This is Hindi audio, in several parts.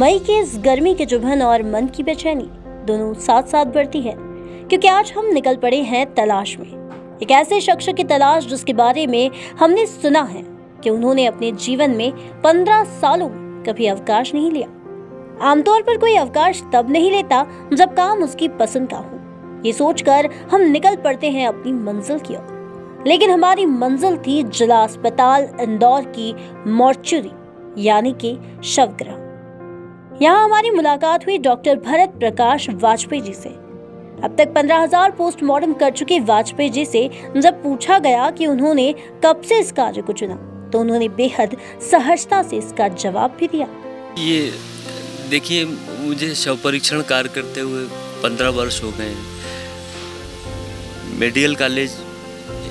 मई के इस गर्मी के चुभन और मन की बेचैनी दोनों साथ साथ बढ़ती है, क्योंकि आज हम निकल पड़े हैं तलाश में, एक ऐसे शख्स की तलाश जिसके बारे में हमने सुना है कि उन्होंने अपने जीवन में 15 सालों में कभी अवकाश नहीं लिया। आमतौर पर कोई अवकाश तब नहीं लेता जब काम उसकी पसंद का हो। ये सोचकर हम निकल पड़ते हैं अपनी मंजिल की ओर, लेकिन हमारी मंजिल थी जिला अस्पताल इंदौर की मॉर्चुरी यानी कि शवगृह। यहाँ हमारी मुलाकात हुई डॉक्टर भरत प्रकाश वाजपेयी जी से। अब तक 15,000 पोस्टमार्टम कर चुके वाजपेयी जी से जब पूछा गया कि उन्होंने कब से इस कार्य को चुना, तो उन्होंने बेहद सहजता से इसका जवाब भी दिया। ये देखिए, मुझे शव परीक्षण कार्य करते हुए 15 वर्ष हो गए हैं। Medical college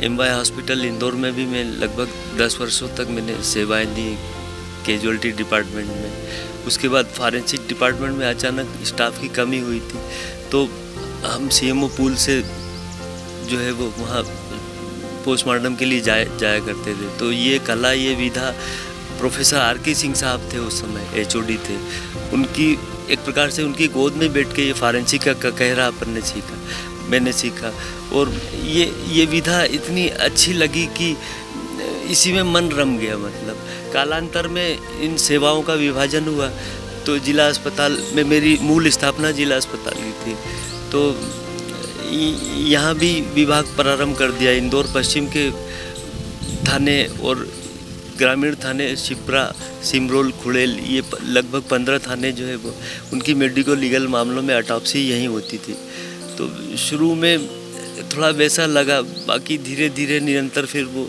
MY hospital Indore में भी मैं लगभग 10 वर्षों तक मैंने सेवाएं दी कैजुअल्टी डिपार्टमेंट में। उसके बाद फॉरेंसिक डिपार्टमेंट में अचानक स्टाफ की कमी हुई थी, तो हम सीएमओ पूल से जो है वो वहाँ पोस्टमार्टम के लिए जाया करते थे। तो ये कला, ये विधा प्रोफेसर आर.के. सिंह साहब थे, उस समय एचओडी थे। उनकी एक प्रकार से उनकी गोद में बैठ के ये फॉरेंसिक का कहरा अपन ने सीखा, मैंने सीखा। और ये विधा इतनी अच्छी लगी कि इसी में मन रम गया। मतलब कालांतर में इन सेवाओं का विभाजन हुआ, तो जिला अस्पताल में मेरी मूल स्थापना जिला अस्पताल की थी। तो यहाँ भी विभाग प्रारंभ कर दिया। इंदौर पश्चिम के थाने और ग्रामीण थाने शिप्रा, सिमरोल, खुड़ेल, ये लगभग 15 थाने जो है वो उनकी मेडिको लीगल मामलों में ऑटोप्सी यहीं होती थी। तो शुरू में थोड़ा वैसा लगा, बाकी धीरे धीरे निरंतर फिर वो,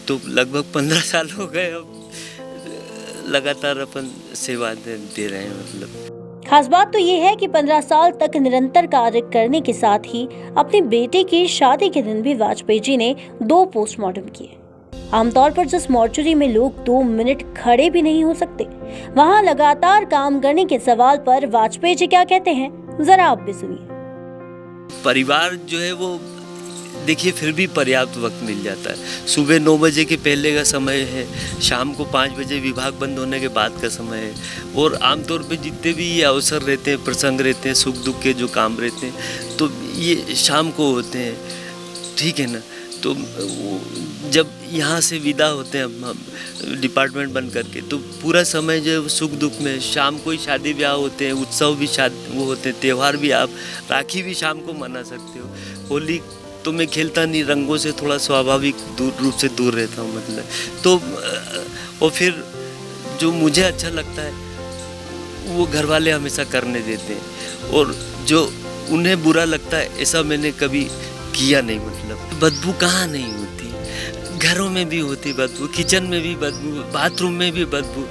तो लगभग 15 साल हो गए अब लगातार अपन सेवा दे रहे हैं। मतलब खास बात तो ये है कि 15 साल तक निरंतर कार्य करने के साथ ही अपने बेटे की शादी के दिन भी वाजपेयी जी ने 2 पोस्टमार्टम किए। आमतौर पर जिस मॉर्चुरी में लोग 2 मिनट खड़े भी नहीं हो सकते, वहाँ लगातार काम करने के सवाल पर वाजपेयी जी क्या कहते हैं, जरा आप भी सुनिए। परिवार जो है वो देखिए फिर भी पर्याप्त वक्त मिल जाता है। सुबह 9 बजे के पहले का समय है, शाम को 5 बजे विभाग बंद होने के बाद का समय है। और आमतौर पे जितने भी ये अवसर रहते हैं, प्रसंग रहते हैं, सुख दुख के जो काम रहते हैं, तो ये शाम को होते हैं, ठीक है ना। तो जब यहाँ से विदा होते हैं हम डिपार्टमेंट बंद करके, तो पूरा समय जो सुख दुख में, शाम को ही शादी ब्याह होते हैं, उत्सव भी वो होते हैं, त्यौहार भी। आप राखी भी शाम को मना सकते हो। होली तो मैं खेलता नहीं, रंगों से थोड़ा स्वाभाविक रूप से दूर रहता हूँ। मतलब तो और फिर जो मुझे अच्छा लगता है वो घर वाले हमेशा करने देते हैं, और जो उन्हें बुरा लगता है ऐसा मैंने कभी किया नहीं। मतलब बदबू कहाँ नहीं होती, घरों में भी होती बदबू, किचन में भी बदबू, बाथरूम में भी बदबू,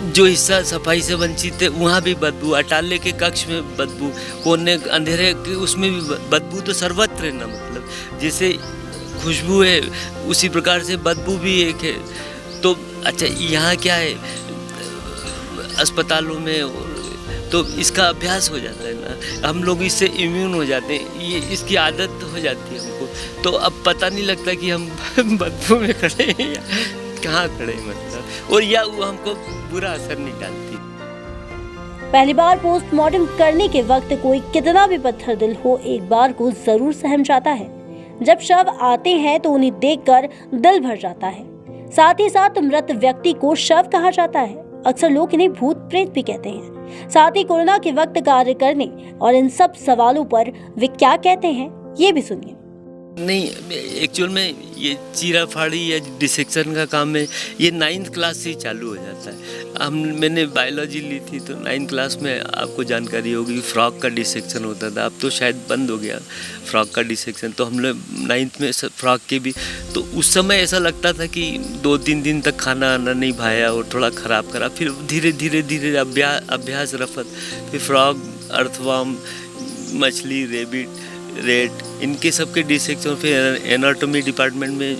जो हिस्सा सफाई से वंचित है वहाँ भी बदबू, अटाले के कक्ष में बदबू, कोने अंधेरे के उसमें भी बदबू। तो सर्वत्र है ना, मतलब जैसे खुशबू है उसी प्रकार से बदबू भी एक है। तो अच्छा, यहाँ क्या है, अस्पतालों में तो इसका अभ्यास हो जाता है ना, हम लोग इससे इम्यून हो जाते हैं, ये इसकी आदत हो जाती है हमको। तो अब पता नहीं लगता कि हम बदबू में खड़े हैं या कहाँ खड़े, मतलब, और या वो हमको बुरा असर नहीं डालती। पहली बार पोस्टमार्टम करने के वक्त कोई कितना भी पत्थर दिल हो, एक बार को जरूर सहम जाता है। जब शव आते हैं तो उन्हें देखकर दिल भर जाता है। साथ ही साथ मृत व्यक्ति को शव कहा जाता है, अक्सर लोग इन्हें भूत प्रेत भी कहते हैं। साथ ही कोरोना के वक्त कार्य करने और इन सब सवालों पर वे क्या कहते हैं, ये भी सुनिए। नहीं, एक्चुअल में ये चीरा फाड़ी या डिसेक्शन का काम है, ये 9th क्लास से ही चालू हो जाता है। मैंने बायोलॉजी ली थी, तो 9th क्लास में आपको जानकारी होगी फ्रॉक का डिसेक्शन होता था। अब तो शायद बंद हो गया फ्रॉक का डिसेक्शन। तो हम लोग 9th में फ्रॉक के भी, तो उस समय ऐसा लगता था कि 2-3 दिन तक खाना आना नहीं भाया और थोड़ा ख़राब फिर धीरे धीरे अभ्यास रफत, फिर फ्रॉक, अर्थवर्म, मछली, रेट, इनके सबके डिसेक्शन। फिर एनाटॉमी डिपार्टमेंट में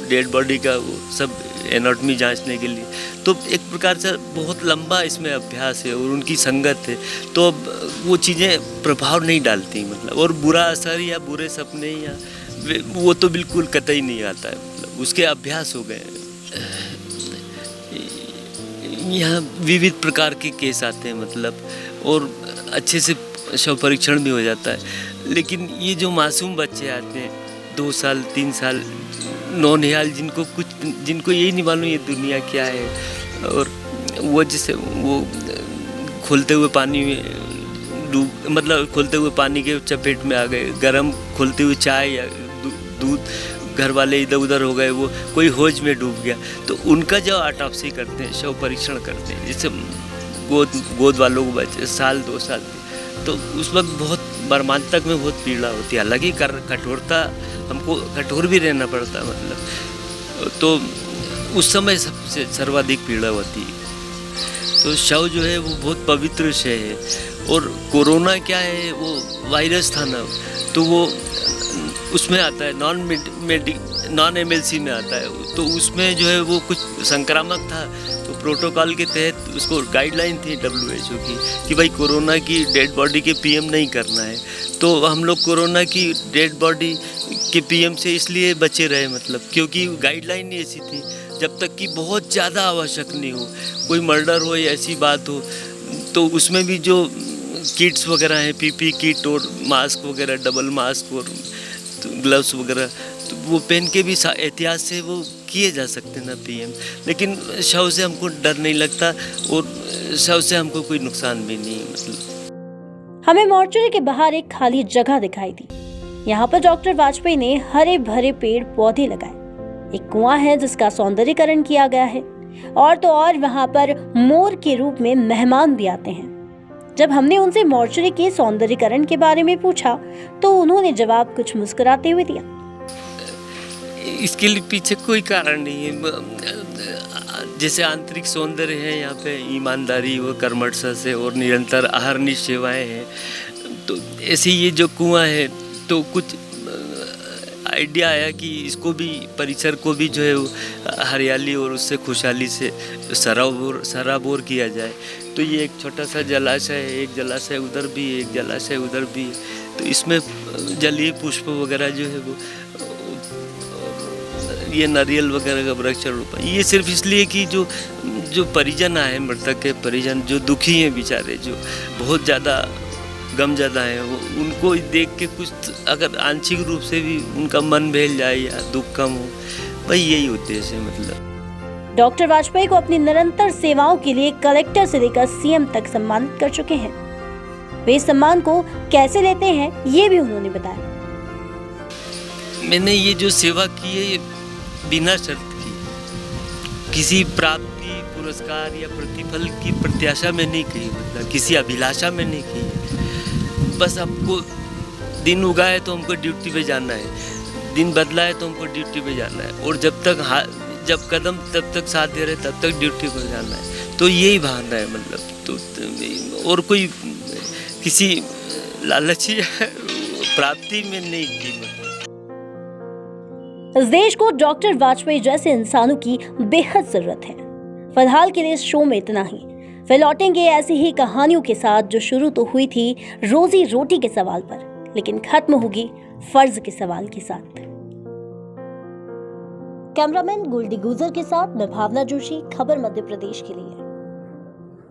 डेड बॉडी का वो सब एनाटॉमी जांचने के लिए। तो एक प्रकार से बहुत लंबा इसमें अभ्यास है और उनकी संगत है, तो अब वो चीज़ें प्रभाव नहीं डालती। मतलब और बुरा असर या बुरे सपने या वो तो बिल्कुल कतई नहीं आता है। मतलब उसके अभ्यास हो गए। यहाँ विविध प्रकार के केस आते हैं मतलब, और अच्छे से शव परीक्षण भी हो जाता है। लेकिन ये जो मासूम बच्चे आते हैं 2 साल 3 साल नौनिहाल, जिनको यही नहीं मालूम ये दुनिया क्या है, और वो जैसे वो खोलते हुए पानी में मतलब खोलते हुए पानी के चपेट में आ गए, गरम खोलते हुए चाय या दूध, घर वाले इधर उधर हो गए, वो कोई होज में डूब गया, तो उनका जो ऑटोप्सी करते हैं, शव परीक्षण करते हैं, जैसे गोद वालों को बच्चे 1-2 साल, तो उस वक्त बहुत मर्मांतक में बहुत पीड़ा होती है। हालांकि कठोरता, हमको कठोर भी रहना पड़ता है मतलब, तो उस समय सबसे सर्वाधिक पीड़ा होती है। तो शव जो है वो बहुत पवित्र विषय है, और कोरोना क्या है, वो वायरस था ना, तो वो उसमें आता है, नॉन MLC में आता है, तो उसमें जो है वो कुछ संक्रामक था, तो प्रोटोकॉल के तहत उसको गाइडलाइन थी WHO की कि भाई कोरोना की डेड बॉडी के PM नहीं करना है। तो हम लोग कोरोना की डेड बॉडी के PM से इसलिए बचे रहे मतलब, क्योंकि गाइडलाइन ऐसी थी, जब तक कि बहुत ज़्यादा आवश्यक नहीं हो, कोई मर्डर हो या ऐसी बात हो, तो उसमें भी जो किट्स वगैरह हैं, PP किट और मास्क वगैरह, डबल मास्क और ग्लव्स वगैरह, तो वो पहन के भी एहतियात से वो किए जा सकते हैं ना PM। लेकिन शव से हमको डर नहीं लगता, और शव से हमको कोई नुकसान भी नहीं मतलब। हमें मॉर्चरी के बाहर एक खाली जगह दिखाई दी। यहाँ पर डॉक्टर वाजपेयी ने हरे भरे पेड़ पौधे लगाए, एक कुआं है जिसका सौंदर्यीकरण किया गया है, और तो और वहाँ पर मोर के रूप में मेहमान भी आते हैं। जब हमने उनसे मॉर्चरी के सौंदर्यीकरण के बारे में पूछा तो उन्होंने जवाब कुछ मुस्कुराते हुए दिया। इसके लिए पीछे कोई कारण नहीं है। जैसे आंतरिक सौंदर्य है यहाँ पे, ईमानदारी व कर्मठता से और निरंतर अहर्निश सेवाएं हैं, तो ऐसे ये जो कुआं है, तो कुछ आइडिया आया कि इसको भी, परिसर को भी जो है हरियाली और उससे खुशहाली से सराबोर किया जाए। तो ये एक छोटा सा जलाशय है, एक जलाशय उधर भी, एक जलाशय उधर भी, तो इसमें जलीय पुष्प वगैरह जो है वो, ये नारियल वगैरह का वृक्षारोपण, ये सिर्फ इसलिए कि जो परिजन आए, मृतक के परिजन जो दुखी हैं बेचारे, जो बहुत ज़्यादा गमज़दा है, वो उनको देख के कुछ अगर आंशिक रूप से भी उनका मन बहल जाए या दुख कम हो, भाई यही उद्देश्य है मतलब। डॉक्टर वाजपेयी को अपनी निरंतर सेवाओं के लिए कलेक्टर से लेकर CM तक सम्मानित कर चुके हैं। वे इस सम्मान को कैसे लेते हैं ये भी उन्होंने बताया। मैंने ये जो सेवा की है, ये बिना शर्त की, किसी प्राप्ति, पुरस्कार या प्रतिफल की प्रत्याशा में नहीं की, मतलब किसी अभिलाषा में नहीं की। बस आपको दिन उगा है तो हमको ड्यूटी पे जाना है, दिन बदला है तो हमको ड्यूटी पे जाना है, और जब कदम तब तक साथ दे रहे तब तक ड्यूटी पर जाना है, तो यही भावना है मतलब। तो और कोई किसी लालची प्राप्ति में नहीं की मतलब। इस देश को डॉक्टर वाजपेयी जैसे इंसानों की बेहद जरूरत है। फिलहाल के लिए इस शो में इतना ही। फिर लौटेंगे ऐसी ही कहानियों के साथ, जो शुरू तो हुई थी रोजी रोटी के सवाल पर, लेकिन खत्म होगी फर्ज के सवाल के साथ। कैमरामैन गोल्डी गुजर के साथ मैं भावना जोशी, खबर मध्य प्रदेश के लिए।